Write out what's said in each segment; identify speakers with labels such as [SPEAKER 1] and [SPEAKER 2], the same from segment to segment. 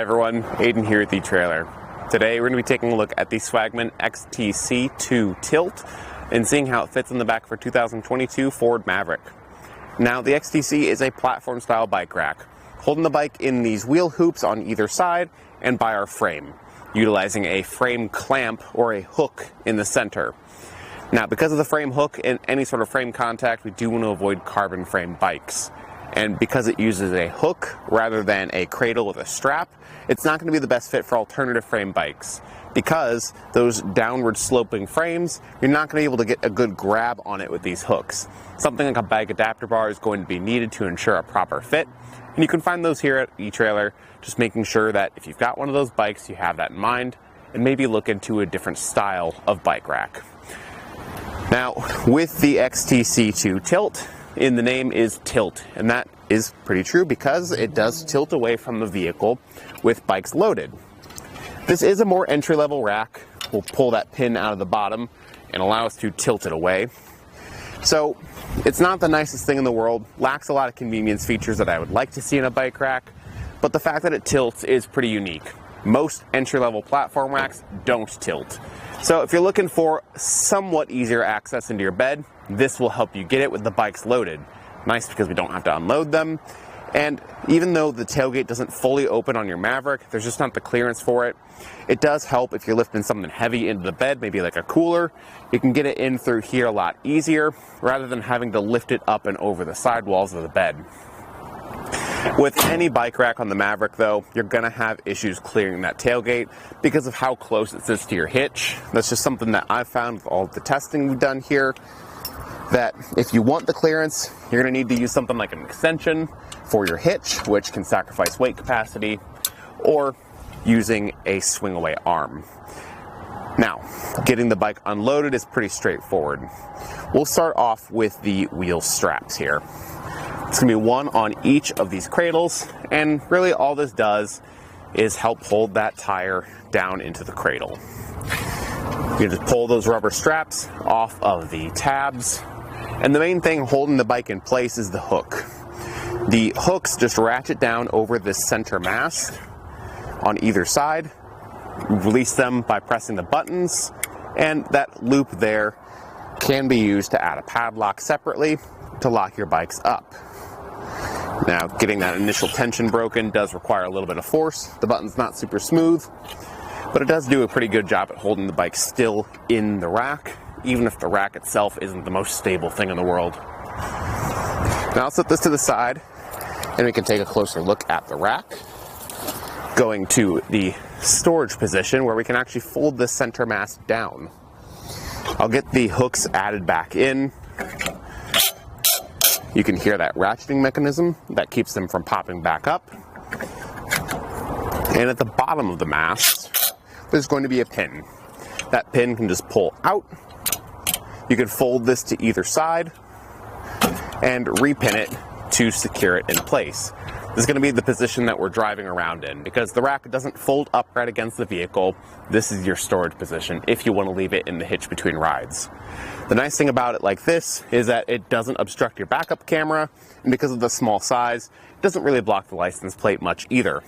[SPEAKER 1] Hi everyone, Aidan here at the trailer. Today we're going to be taking a look at the Swagman XTC2 TILT and seeing how it fits in the back for 2022 Ford Maverick. Now the XTC is a platform style bike rack, holding the bike in these wheel hoops on either side and by our frame, utilizing a frame clamp or a hook in the center. Now because of the frame hook and any sort of frame contact, we do want to avoid carbon frame bikes. And because it uses a hook rather than a cradle with a strap, it's not going to be the best fit for alternative frame bikes. Because those downward sloping frames, you're not going to be able to get a good grab on it with these hooks. Something like a bike adapter bar is going to be needed to ensure a proper fit. And you can find those here at eTrailer, just making sure that if you've got one of those bikes, you have that in mind, and maybe look into a different style of bike rack. Now, with the XTC2 TILT, in the name is tilt, and that is pretty true because it does tilt away from the vehicle with bikes loaded. This is a more entry-level rack. We'll pull that pin out of the bottom and allow us to tilt it away. So it's not the nicest thing in the world, lacks a lot of convenience features that I would like to see in a bike rack, but the fact that it tilts is pretty unique. Most entry-level platform racks don't tilt. So if you're looking for somewhat easier access into your bed, this will help you get it with the bikes loaded. Nice because we don't have to unload them. And even though the tailgate doesn't fully open on your Maverick, there's just not the clearance for it. It does help if you're lifting something heavy into the bed, maybe like a cooler. You can get it in through here a lot easier rather than having to lift it up and over the sidewalls of the bed. With any bike rack on the Maverick though, you're going to have issues clearing that tailgate because of how close it sits to your hitch. That's just something that I've found with all the testing we've done here, that if you want the clearance, you're going to need to use something like an extension for your hitch, which can sacrifice weight capacity, or using a swing away arm. Now, getting the bike unloaded is pretty straightforward. We'll start off with the wheel straps here. It's going to be one on each of these cradles, and really all this does is help hold that tire down into the cradle. You just pull those rubber straps off of the tabs, and the main thing holding the bike in place is the hook. The hooks just ratchet down over this center mast on either side. Release them by pressing the buttons, and that loop there can be used to add a padlock separately to lock your bikes up. Now, getting that initial tension broken does require a little bit of force. The button's not super smooth, but it does do a pretty good job at holding the bike still in the rack, even if the rack itself isn't the most stable thing in the world. Now I'll set this to the side, and we can take a closer look at the rack. Going to the storage position where we can actually fold this center mast down. I'll get the hooks added back in. You can hear that ratcheting mechanism that keeps them from popping back up. And at the bottom of the mast, there's going to be a pin. That pin can just pull out. You can fold this to either side and repin it to secure it in place. This is going to be the position that we're driving around in because the rack doesn't fold upright against the vehicle. This is your storage position if you want to leave it in the hitch between rides. The nice thing about it like this is that it doesn't obstruct your backup camera, and because of the small size, it doesn't really block the license plate much either.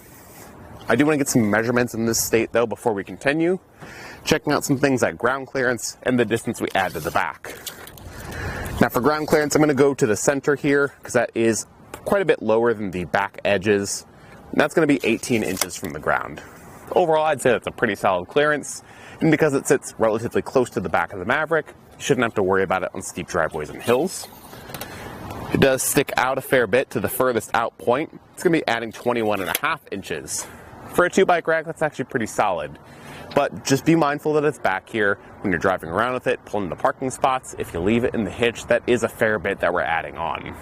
[SPEAKER 1] I do want to get some measurements in this state though before we continue, checking out some things like ground clearance and the distance we add to the back. Now for ground clearance, I'm going to go to the center here because that is quite a bit lower than the back edges. And that's going to be 18 inches from the ground. Overall, I'd say that's a pretty solid clearance, and because it sits relatively close to the back of the Maverick, you shouldn't have to worry about it on steep driveways and hills. It does stick out a fair bit to the furthest out point. It's going to be adding 21.5 inches. For a 2-bike rack, that's actually pretty solid. But just be mindful that it's back here when you're driving around with it, pulling the parking spots. If you leave it in the hitch, that is a fair bit that we're adding on.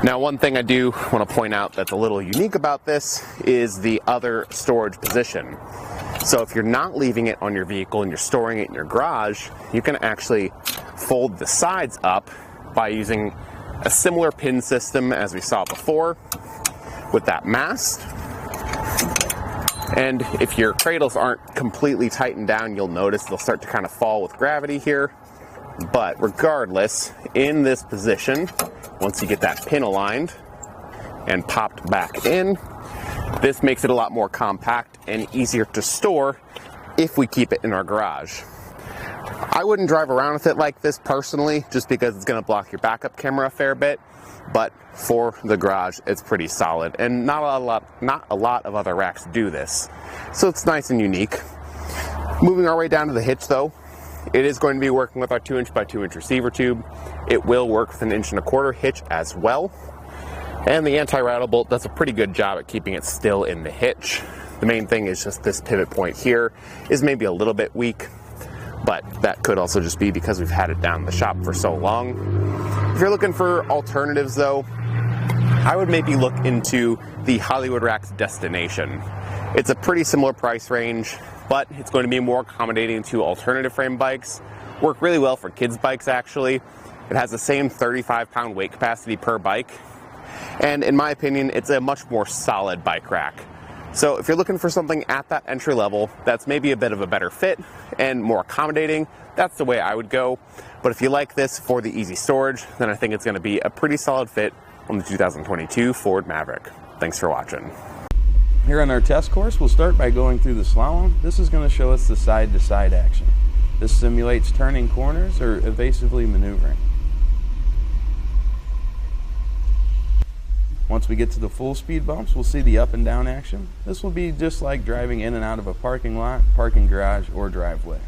[SPEAKER 1] Now, one thing I do want to point out that's a little unique about this is the other storage position. So if you're not leaving it on your vehicle and you're storing it in your garage, you can actually fold the sides up by using a similar pin system as we saw before with that mast. And if your cradles aren't completely tightened down, you'll notice they'll start to kind of fall with gravity here. But regardless, in this position, once you get that pin aligned and popped back in, This makes it a lot more compact and easier to store if we keep it in our garage. I wouldn't drive around with it like this personally, just because it's going to block your backup camera a fair bit, but for the garage, it's pretty solid, and not a lot of other racks do this, so it's nice and unique. Moving our way down to the hitch though, it is going to be working with our 2" by 2" receiver tube. It will work with an 1¼ inch hitch as well, and the anti-rattle bolt does a pretty good job at keeping it still in the hitch. The main thing is just this pivot point here is maybe a little bit weak, but that could also just be because we've had it down in the shop for so long. If you're looking for alternatives though, I would maybe look into the Hollywood Rack's Destination. It's a pretty similar price range, but it's going to be more accommodating to alternative frame bikes. Work really well for kids' bikes actually. It has the same 35-pound weight capacity per bike, and in my opinion, it's a much more solid bike rack. So if you're looking for something at that entry level that's maybe a bit of a better fit and more accommodating, that's the way I would go. But if you like this for the easy storage, then I think it's going to be a pretty solid fit on the 2022 Ford Maverick. Thanks for watching.
[SPEAKER 2] Here on our test course, we'll start by going through the slalom. This is going to show us the side-to-side action. This simulates turning corners or evasively maneuvering. Once we get to the full speed bumps, we'll see the up and down action. This will be just like driving in and out of a parking lot, parking garage, or driveway.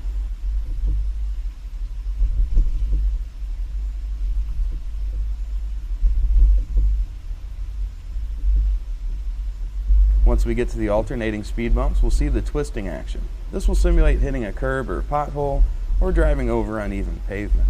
[SPEAKER 2] Once we get to the alternating speed bumps, we'll see the twisting action. This will simulate hitting a curb or pothole or driving over uneven pavement.